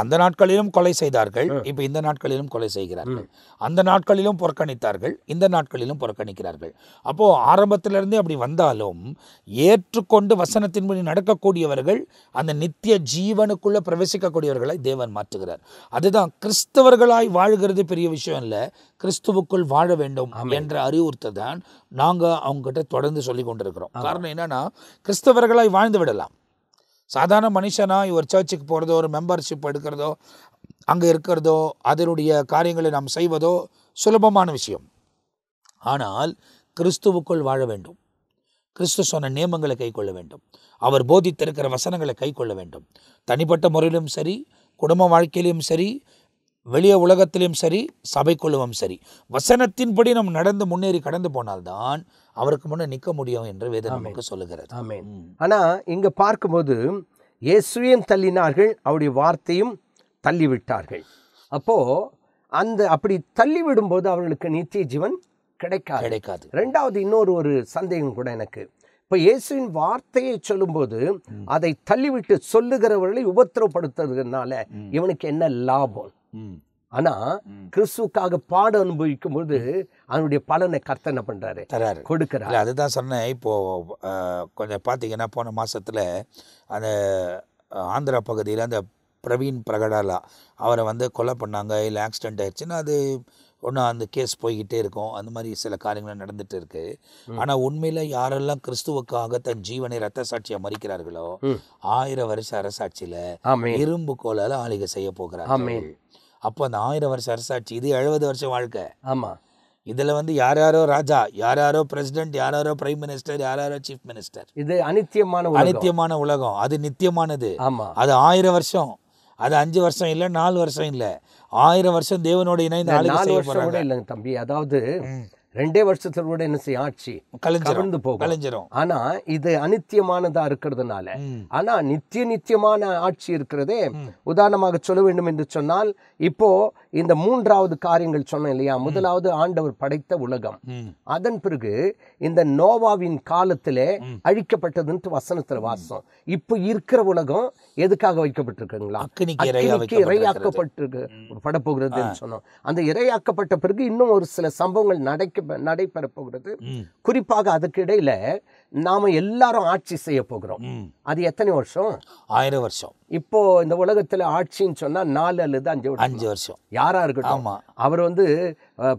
அந்த நாட்களிலும் கொலை செய்தார்கள், இப்ப இந்த நாட்களிலும் கொலை செய்கிறார்கள். அந்த நாட்களிலும் புறக்கணித்தார்கள், இந்த நாட்களிலும் புறக்கணிக்கிறார்கள். அப்போ ஆரம்பத்திலிருந்தே அப்படி வந்தாலும் ஏற்றுக்கொண்டு வசனத்தின்படி நடக்கக்கூடியவர்கள் அந்த நித்திய ஜீவனுக்குள்ள பிரவேசிக்கக்கூடியவர்களை தேவன் மாற்றுகிறார். அதுதான் கிறிஸ்தவர்களாய் வாழ்கிறது பெரிய விஷயம் இல்லை, கிறிஸ்துவுக்குள் வாழ வேண்டும் என்ற அறிவுறுத்தல் தான் நாங்கள் அவங்ககிட்ட தொடர்ந்து சொல்லி கொண்டிருக்கிறோம். காரணம் என்னன்னா, கிறிஸ்தவர்களாய் வாழ்ந்து விடலாம். சாதாரண மனுஷனாக ஒரு சர்ச்சுக்கு போகிறதோ, ஒரு மெம்பர்ஷிப் எடுக்கிறதோ, அங்கே இருக்கிறதோ, அதனுடைய காரியங்களை நாம் செய்வதோ சுலபமான விஷயம். ஆனால் கிறிஸ்துவுக்குள் வாழ வேண்டும், கிறிஸ்து சொன்ன நியமங்களை கை கொள்ள வேண்டும், அவர் போதித்திருக்கிற வசனங்களை கை கொள்ள வேண்டும். தனிப்பட்ட முறையிலும் சரி, குடும்ப வாழ்க்கையிலும் சரி, வெளிய உலகத்திலும் சரி, சபைக்குழுவும் சரி, வசனத்தின்படி நம்ம நடந்து முன்னேறி கடந்து போனால்தான் அவருக்கு முன்னே நிற்க முடியும் என்று வேதம் நமக்கு சொல்லுகிறது. ஆமென். ஆனா இங்க பார்க்கும்போது இயேசுவையும் தள்ளினார்கள், அவருடைய வார்த்தையும் தள்ளிவிட்டார்கள். அப்போ அப்படி தள்ளி விடும்போது அவர்களுக்கு நித்திய ஜீவன் கிடைக்காது. ரெண்டாவது இன்னொரு சந்தேகம் கூட எனக்கு. இப்போ இயேசுவின் வார்த்தையை சொல்லும்போது அதை தள்ளிவிட்டு சொல்லுகிறவர்களை உபத்திரப்படுத்துறதுனால இவனுக்கு என்ன லாபம்? ஆனா கிறிஸ்துவுக்காக பாடு அனுபவிக்கும் போது அதனுடைய பலனை கர்த்தர் என்ன பண்றாரு? கொடுக்கிறார். அதுதான் சொன்னேன். இப்போ கொஞ்சம் பார்த்தீங்கன்னா போன மாசத்துல அந்த ஆந்திரா பகுதியில் அந்த பிரவீன் பிரகடாலா அவரை கொலை பண்ணாங்க, இல்லை ஆக்சிடென்ட் ஆயிடுச்சுன்னா அது ஒன்றும் அந்த கேஸ் போய்கிட்டே இருக்கும். அந்த மாதிரி சில காரியங்கள் நடந்துட்டு இருக்கு. ஆனால் உண்மையில் யாரெல்லாம் கிறிஸ்துவுக்காக தன் ஜீவனை ரத்த சாட்சியை மறிக்கிறார்களோ 1000 வருஷ அரசாட்சியில் இரும்பு கோலால் ஆளுகை செய்ய போகிறார்கள். அப்போ அந்த 1000 வருஷ அரசாட்சி இது 70 வருஷம் வாழ்க்கை. ஆமாம். இதில் யாரோ ராஜா, யாரோ பிரசிடென்ட், யாரோ பிரைம் மினிஸ்டர், யாரோ சீஃப் மினிஸ்டர். இது அனித்தியமான உலகம். அது நித்தியமானது. அது 1000 வருஷம், அது 5 வருஷம் இல்லை, 4 வருஷம் இல்லை, 1000 வருஷம் தேவனோட இணைந்து 4 வருஷம் கூட இல்லைங்க தம்பி. அதாவது 2 வருஷத்துல கூட என்ன செய்ய ஆட்சி கலந்து போகும். ஆனா இது அனித்தியமானதா இருக்கிறதுனால, ஆனா நித்தியமான ஆட்சி இருக்கிறதே. உதாரணமாக சொல்ல வேண்டும் என்று சொன்னால், இப்போ இந்த 3வது காரியங்கள் சொன்னோம் இல்லையா? முதலாவது ஆண்டவர் படைத்த உலகம். அதன் பிறகு இந்த நோவாவின் காலத்திலே அழிக்கப்பட்டதுன்னு வசனத்துல வாசம். இப்போ இருக்கிற உலகம் எதுக்காக வைக்கப்பட்டிருக்குங்களா? அக்கினிக்கு இரையாக்கப்பட்டிருக்கு படப்போகிறது சொன்னோம். அந்த இரையாக்கப்பட்ட பிறகு இன்னும் ஒரு சில சம்பவங்கள் நடைபெற போகிறது. குறிப்பாக அதுக்கு இடையில நாம எல்லாரும் ஆட்சி செய்ய போகிறோம். அது எத்தனை வருஷம்? 1000 வருஷம். இப்போ இந்த உலகத்துல ஆட்சின்னு சொன்னா 4 அல்லது 5 வருஷம். யாரா இருக்கட்டும், அவர்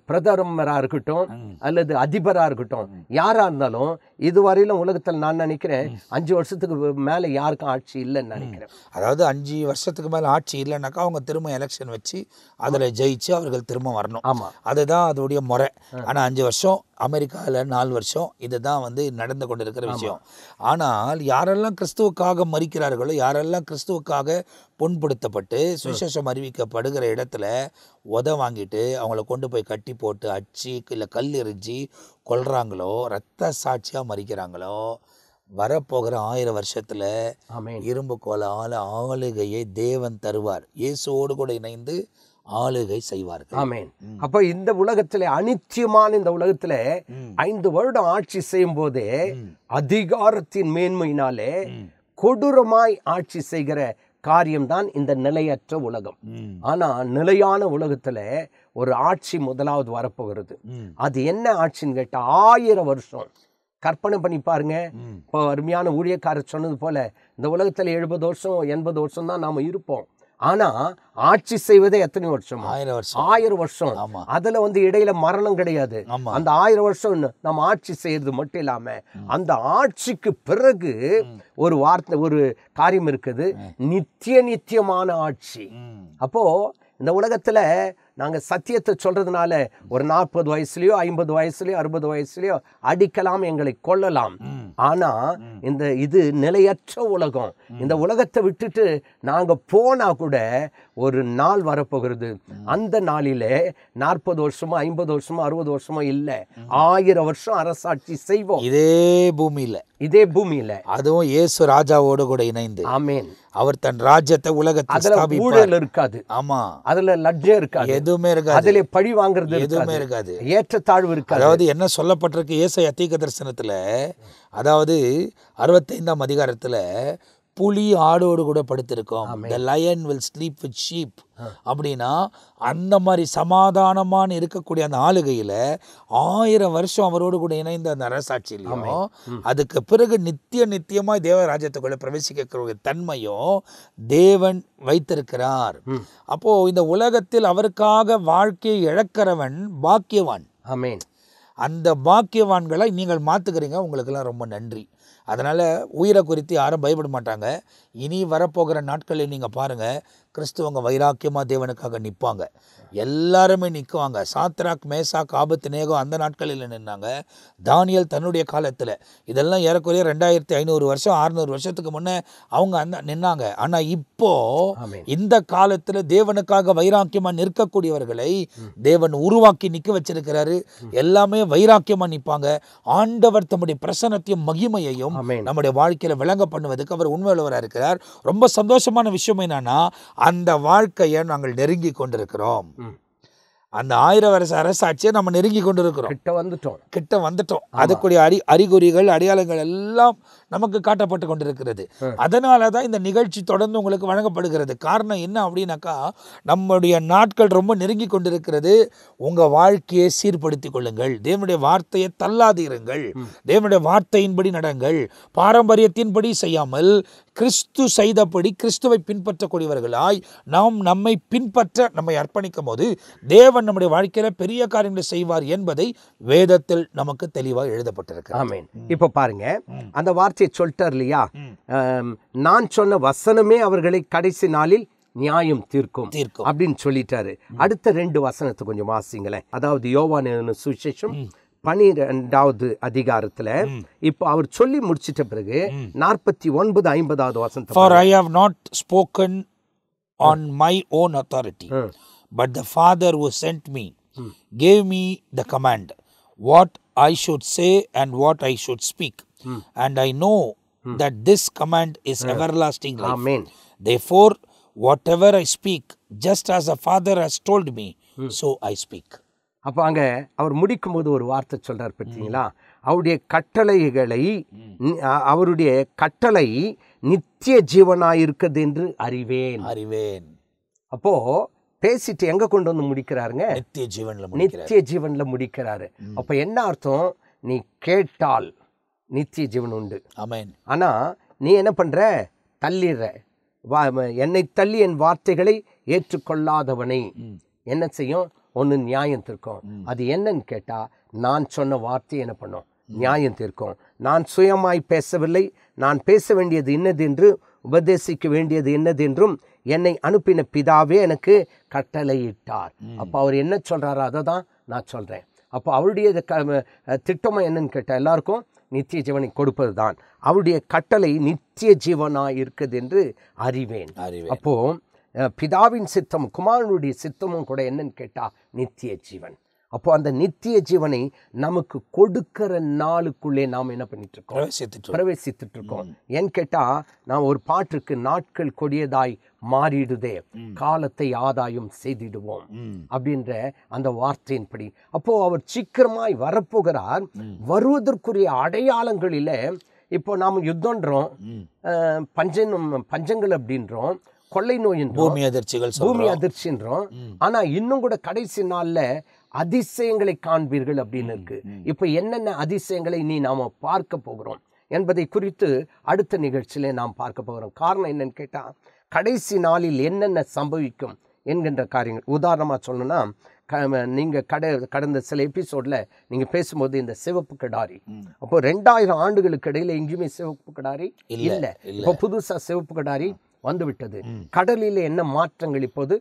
பிரதமரா இருக்கட்டும் அல்லது அதிபரா இருக்கட்டும், யாரா இருந்தாலும் இதுவரையிலும் உலகத்துல நான் நினைக்கிறேன் 5 வருஷத்துக்கு மேல யாருக்கும் ஆட்சி இல்லைன்னு நினைக்கிறேன். அதாவது 5 வருஷத்துக்கு மேல ஆட்சி இல்லைன்னாக்கா அவங்க திரும்ப எலெக்ஷன் வச்சு அதுல ஜெயிச்சு அவர்கள் திரும்ப வரணும். ஆமா, அதுதான் அதோடைய முறை. ஆனா 5 வருஷம், அமெரிக்காவில் 4 வருஷம், இதுதான் நடந்து கொண்டிருக்கிற விஷயம். ஆனால் யாரெல்லாம் கிறிஸ்துவுக்காக மரிக்கிறார்களோ, யாரெல்லாம் கிறிஸ்துவுக்காக புண்படுத்தப்பட்டு சுவிசேஷம் அறிவிக்கப்படுகிற இடத்துல வாங்கிட்டு அவங்கள கொண்டு போய் கட்டி போட்டு அடிச்சு இல்லை கல் எறிஞ்சி கொல்றாங்களோ, ரத்த சாட்சியா மரிக்கிறாங்களோ, வரப்போகிற 1000 வருஷத்துல இரும்பு கோலால ஆளுகையை தேவன் தருவார். இயேசுவோடு கூட இணைந்து ஆளுகை செய்வார்கள். ஆமென். அப்ப இந்த உலகத்திலே அனித்தியமான இந்த உலகத்திலே 5 வருடம் ஆட்சி செய்யும் போதே அதிகாரத்தின் மேன்மையினாலே கொடூரமாய் ஆட்சி செய்கிற காரியம்தான் இந்த நிலையற்ற உலகம். ஆனா நிலையான உலகத்துல ஒரு ஆட்சி முதலாவது வரப்போகிறது. அது என்ன ஆட்சின்னு கேட்டா 1000 வருஷம். கற்பனை பண்ணி பாருங்க. இப்போ அருமையான ஊழியக்காரர் சொன்னது போல இந்த உலகத்துல 70 வருஷம் 80 வருஷம் தான் நாம இருப்போம். ஆனா ஆட்சி செய்வதே எத்தனை வருஷம்? 1000 வருஷம். அதுல இடையில மரணம் கிடையாது. அந்த 1000 வருஷம் நம்ம ஆட்சி செய்யறது மட்டும் இல்லாம அந்த ஆட்சிக்கு பிறகு ஒரு காரியம் இருக்குது, நித்தியமான ஆட்சி. அப்போ இந்த உலகத்துல நாங்க சத்தியத்தை சொல்றதுனால ஒரு 40 வயசுலயோ 50 வயசுலயோ 60 வயசுலயோ அடிக்கலாம், எங்களை கொல்லலாம். ஆனா இது நிலையற்ற உலகம். இந்த உலகத்தை விட்டுட்டு நாங்க போனா கூட ஒரு நாள் வரப்போகிறது. அந்த நாளிலே 40 வருஷமோ 50 வருஷமோ 60 வருஷமோ இல்ல, 1000 வருஷம் அரசாட்சி செய்வோம் இதே பூமியில. அதுவும் இயேசு ராஜாவோடு கூட இணைந்து. ஆமென். அவர் தன் ராஜ்யத்தை உலகத்தில் ஸ்தாபிப்பார். இருக்காது. ஆமா, அதுல லட்சியம் இருக்காது, எதுவுமே இருக்காது. அதிலே பழி வாங்குறது எதுவுமே இருக்காது, ஏற்றத்தாழ்வு இருக்காது. அதாவது என்ன சொல்லப்பட்டிருக்கு ஏசாயா தீர்க்க தரிசனத்துல, அதாவது 65ஆம் அதிகாரத்துல புலி ஆடோடு கூட படுத்திருக்கும். The lion will sleep with sheep அப்படின்னா அந்த மாதிரி சமாதானமான இருக்கக்கூடிய அந்த ஆளுகையில 1000 வருஷம் அவரோடு கூட இணைந்த அந்த அரசாட்சியிலையும் அதுக்கு பிறகு நித்தியமாய் தேவ ராஜ்யத்துக்குள்ள பிரவேசிக்கக்கூடிய தன்மையும் தேவன் வைத்திருக்கிறார். அப்போ இந்த உலகத்தில் அவருக்காக வாழ்க்கையை இழக்கிறவன் பாக்கியவான். ஆமென். அந்த பாக்கியவான்களை நீங்கள் மாத்துக்கிறீங்க, உங்களுக்கெல்லாம் ரொம்ப நன்றி. அதனால் உயிரை குறித்து யாரும் பயப்பட மாட்டாங்க. இனி வரப்போகிற நாட்களில் நீங்கள் பாருங்கள், கிறிஸ்துவங்க வைராக்கியமாக தேவனுக்காக நிற்பாங்க. எல்லாருமே நிற்குவாங்க. சாத்ராக் மேசாக் ஆபத்நேகோ அந்த நாட்களில் நின்னாங்க. தானியேல் தன்னுடைய காலத்தில், இதெல்லாம் ஏறக்குறைய 2500 வருஷம் 600 வருஷத்துக்கு முன்னே அவங்க நின்னாங்க. ஆனால் இப்போ இந்த காலத்தில் தேவனுக்காக வைராக்கியமாக நிற்கக்கூடியவர்களை தேவன் உருவாக்கி நிற்க வச்சிருக்கிறாரு. எல்லாமே வைராக்கியமாக நிற்பாங்க. ஆண்டவர் தம்முடைய பிரசன்னத்தையும் மகிமையையும் நம்முடைய வாழ்க்கையில விளங்க பண்ணுவதற்கு அவர் உண்மையுள்ளவராக இருக்கிறார். ரொம்ப சந்தோஷமான விஷயம் என்னன்னா, அந்த வாழ்க்கையை நாங்கள் நெருங்கி கொண்டிருக்கிறோம். அந்த 1000 வருஷ அரசாட்சியை நம்ம நெருங்கி கொண்டு இருக்கிறோம், கிட்ட வந்துட்டோம். அதுக்குரிய அறிகுறிகள் அடையாளங்கள் எல்லாம் நமக்கு காட்டப்பட்டு கொண்டிருக்கிறது. அதனால தான் இந்த நிகழ்ச்சி தொடர்ந்து உங்களுக்கு வழங்கப்படுகிறது. காரணம் என்ன அப்படின்னாக்கா, நம்முடைய நாட்கள் ரொம்ப நெருங்கி கொண்டிருக்கிறது. உங்கள் வாழ்க்கையை சீர்படுத்திக் கொள்ளுங்கள், தேவனுடைய வார்த்தையை தள்ளாதீருங்கள், தேவனுடைய வார்த்தையின்படி நடங்கள், பாரம்பரியத்தின்படி செய்யாமல் கிறிஸ்து செய்தபடி கிறிஸ்துவை பின்பற்றக்கூடியவர்களாய் நம்மை பின்பற்ற நம்மை அர்ப்பணிக்கும் போது தேவன் நம்முடைய வாழ்க்கையில பெரிய காரியங்களை செய்வார் என்பதை வேதத்தில் நமக்கு தெளிவாக எழுதப்பட்டிருக்கு. ஆமென். இப்ப பாருங்க, அந்த வார்த்தையை சொல்லிட்டார் இல்லையா, நான் சொன்ன வசனமே அவர்களை கடைசி நாளில் நியாயம் தீர்க்கும் அப்படின்னு சொல்லிட்டாரு. அடுத்த 2 வசனத்தை கொஞ்சம் வாசிங்களேன். அதாவது யோவான் சுவிசேஷம் 12வது அதிகாரத்துல இப்போ அவர் சொல்லி முடிச்சிட்ட பிறகு 49-50வது வசனம். For I have not spoken on my own authority, but the Father who sent me gave me the command what I should say and what I should speak, and I know that this command is everlasting life. Amen. Therefore whatever I speak, just as the Father has told me, so I speak. அப்போ அங்கே அவர் முடிக்கும் போது ஒரு வார்த்தை சொல்றார் பார்த்தீங்களா, அவருடைய கட்டளை நித்திய ஜீவனாயிருக்கிறது என்று அறிவேன். அப்போ பேசிட்டு எங்க கொண்டு வந்து முடிக்கிறாருங்க? நித்திய ஜீவன்ல முடிக்கிறாரு. அப்ப என்ன அர்த்தம்? நீ கேட்டால் நித்திய ஜீவன் உண்டு. ஆமென். ஆனா நீ என்ன பண்ற? தள்ளிடுற. என்னை தள்ளி என் வார்த்தைகளை ஏற்றுக்கொள்ளாதவனை என்ன செய்யும்? ஒன்று நியாயம் தீர்க்கும். அது என்னன்னு கேட்டா, நான் சொன்ன வார்த்தை என்ன பண்ணும்? நியாயம் தீர்க்கும். நான் சுயமாய் பேசவில்லை, நான் பேச வேண்டியது இன்னது என்று உபதேசிக்க வேண்டியது என்னது என்றும் என்னை அனுப்பின பிதாவே எனக்கு கட்டளையிட்டார். அப்போ அவர் என்ன சொல்றாரோ அதை தான் நான் சொல்றேன். அப்போ அவருடைய திட்டமும் என்னன்னு கேட்டால் எல்லாருக்கும் நித்திய ஜீவனை கொடுப்பது தான். அவருடைய கட்டளை நித்திய ஜீவனா இருக்குது என்று அறிவேன். அப்போ பிதாவின் சித்தம் குமாரனுடைய சித்தமும் கூட என்னன்னு கேட்டா நித்திய ஜீவன். அப்போ அந்த நித்திய ஜீவனை நமக்கு கொடுக்கிற நாளுக்குள்ளே நாம் என்ன பண்ணிட்டு இருக்கோம்? பிரவேசித்துட்டு இருக்கோம். ஏன்னு கேட்டா, நான் ஒரு பாட்டுக்கு நாட்கள் கொடியதாய் மாறிடுதே, காலத்தை ஆதாயம் செய்திடுவோம் அப்படின்ற அந்த வார்த்தையின்படி அப்போ அவர் சீக்கிரமாய் வரப்போகிறார். வருவதற்குரிய அடையாளங்களில இப்போ நாம் யுத்தம்ன்றோம், பஞ்சங்கள் அப்படின்றோம், கொள்ளை நோய், பூமி அதிர்ச்சின்றோம். ஆனா இன்னும் கூட கடைசி நாள்ல அதிசயங்களை காண்பீர்கள் அப்படின்னு இருக்கு. இப்ப என்னென்ன அதிசயங்களை நாம பார்க்க போகிறோம் என்பதை குறித்து அடுத்த நிகழ்ச்சியில நாம் பார்க்க போகிறோம். காரணம் என்னன்னு கேட்டா, கடைசி நாளில் என்னென்ன சம்பவிக்கும் என்கின்ற காரியங்கள். உதாரணமா சொல்லணும்னா, நீங்க கடந்த சில எபிசோட்ல நீங்க பேசும்போது இந்த சிவப்பு கிடாரி, அப்போ 2000 ஆண்டுகளுக்கு இடையில எங்கேயுமே சிவப்பு கிடாரி இல்லை. இப்போ புதுசா சிவப்பு கிடாரி வந்துவிட்டது. கடலில் என்ன மாற்றங்கள் இப்போது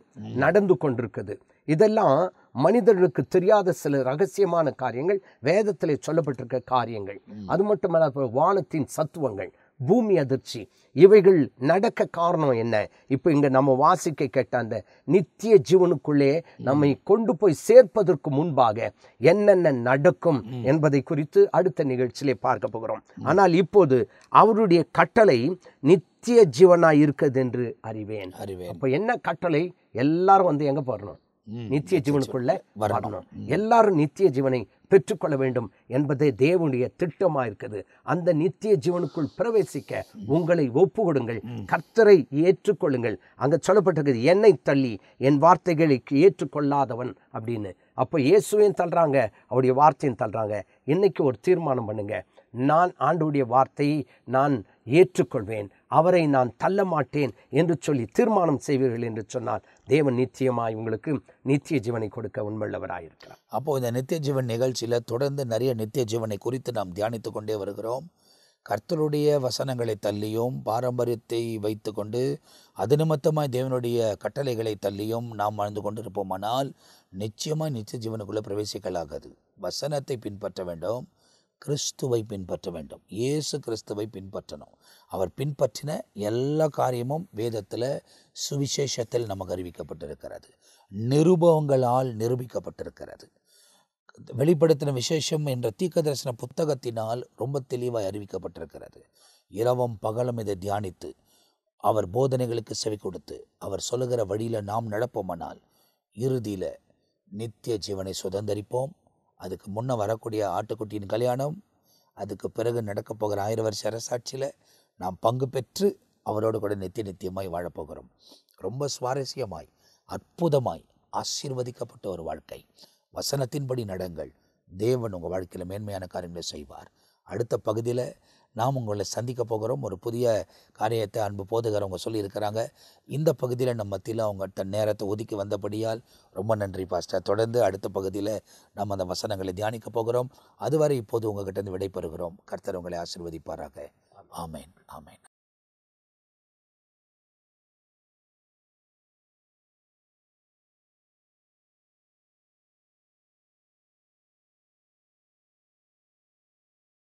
நடந்து கொண்டிருக்குது. இதெல்லாம் மனிதர்களுக்கு தெரியாத சில ரகசியமான காரியங்கள், வேதத்திலே சொல்லப்பட்டிருக்க காரியங்கள். அது மட்டுமல்ல, வானத்தின் சத்துவங்கள், பூமி அதிர்ச்சி, இவைகள் நடக்க காரணம் என்ன? இப்போ இங்க நம்ம வாசிக்க கேட்ட அந்த நித்திய ஜீவனுக்குள்ளே நம்மை கொண்டு போய் சேர்ப்பதற்கு முன்பாக என்னென்ன நடக்கும் என்பதை குறித்து அடுத்த நிகழ்ச்சியிலே பார்க்க போகிறோம். ஆனால் இப்போது அவருடைய கட்டளை நித்திய ஜீவனா இருக்குது என்று அறிவேன். அப்ப என்ன கட்டளை? எல்லாரும் வந்து எங்க போறணும்? நித்திய ஜீவனுக்குள்ள வரணும். எல்லாரும் நித்திய ஜீவனை பெற்றுக்கொள்ள வேண்டும் என்பதே தேவனுடைய திட்டமா இருக்குது. அந்த நித்திய ஜீவனுக்குள் பிரவேசிக்க உங்களை ஒப்பு கொடுங்கள், கர்த்தரை ஏற்றுக்கொள்ளுங்கள். அங்க சொல்லப்பட்டிருக்குது, என்னை தள்ளி என் வார்த்தைகளை ஏற்றுக்கொள்ளாதவன் அப்படின்னு. அப்போ இயேசுவையும் தள்ளுறாங்க, அவருடைய வார்த்தையும் தள்ளுறாங்க. இன்னைக்கு ஒரு தீர்மானம் பண்ணுங்க, நான் ஆண்டவருடைய வார்த்தையை நான் ஏற்றுக்கொள்வேன், அவரை நான் தள்ள மாட்டேன் என்று சொல்லி தீர்மானம் செய்வீர்கள் என்று சொன்னால் தேவன் நிச்சயமாய் உங்களுக்கு நித்திய ஜீவனை கொடுக்க உண்மையுள்ளவராயிருக்கிறார். அப்போ இந்த நித்திய ஜீவன் நிகழ்ச்சியில் தொடர்ந்து நிறைய நித்திய ஜீவனை குறித்து நாம் தியானித்து கொண்டே வருகிறோம். கர்த்தருடைய வசனங்களை தள்ளியும் பாரம்பரியத்தை வைத்து கொண்டு அது நிமித்தமாய் தேவனுடைய கட்டளைகளை தள்ளியும் நாம் வாழ்ந்து கொண்டிருப்போமானால் நிச்சயமாக நித்திய ஜீவனுக்குள்ளே பிரவேசிக்கலாகாது. வசனத்தை பின்பற்ற வேண்டும், கிறிஸ்துவை பின்பற்ற வேண்டும், இயேசு கிறிஸ்துவை பின்பற்றணும். அவர் பின்பற்றின எல்லா காரியமும் வேதத்தில் சுவிசேஷத்தில் நமக்கு அறிவிக்கப்பட்டிருக்கிறது, நிருபவங்களால் நிரூபிக்கப்பட்டிருக்கிறது. வெளிப்படுத்தின விசேஷம் என்ற தீர்க்கதரிசன புத்தகத்தினால் ரொம்ப தெளிவாய் அறிவிக்கப்பட்டிருக்கிறது. இரவும் பகலும் இதை தியானித்து அவர் போதனைகளுக்கு செவி கொடுத்து அவர் சொல்லுகிற வழியில் நாம் நடப்போமானால் இறுதியில் நித்திய ஜீவனை சுதந்தரிப்போம். அதுக்கு முன்னே வரக்கூடிய ஆட்டுக்குட்டியின் கல்யாணம், அதுக்கு பிறகு நடக்கப் போகிற 1000 வருஷ அரசாட்சியில் நாம் பங்கு பெற்று அவரோடு கூட நித்தியமாய் வாழப்போகிறோம். ரொம்ப சுவாரஸ்யமாய், அற்புதமாய், ஆசீர்வதிக்கப்பட்ட ஒரு வாழ்க்கை. வசனத்தின்படி நடங்கள். தேவன் உங்கள் வாழ்க்கையில் மேன்மையான காரியங்களை செய்வார். அடுத்த பகுதியில் நாம் உங்களை சந்திக்க போகிறோம். ஒரு புதிய காரியத்தை அன்பு போதகரவங்க சொல்லியிருக்கிறாங்க. இந்த பகுதியில் நம்ம மத்தியில் அவங்க தன் நேரத்தை ஒதுக்கி வந்தபடியால் ரொம்ப நன்றி பாஸ்டர். தொடர்ந்து அடுத்த பகுதியில் நம்ம அந்த வசனங்களை தியானிக்க போகிறோம். அதுவரை இப்போது உங்ககிட்ட இருந்து விடைபெறுகிறோம். கர்த்தர் உங்களை ஆசீர்வதிப்பாராக. ஆமேன், ஆமேன்.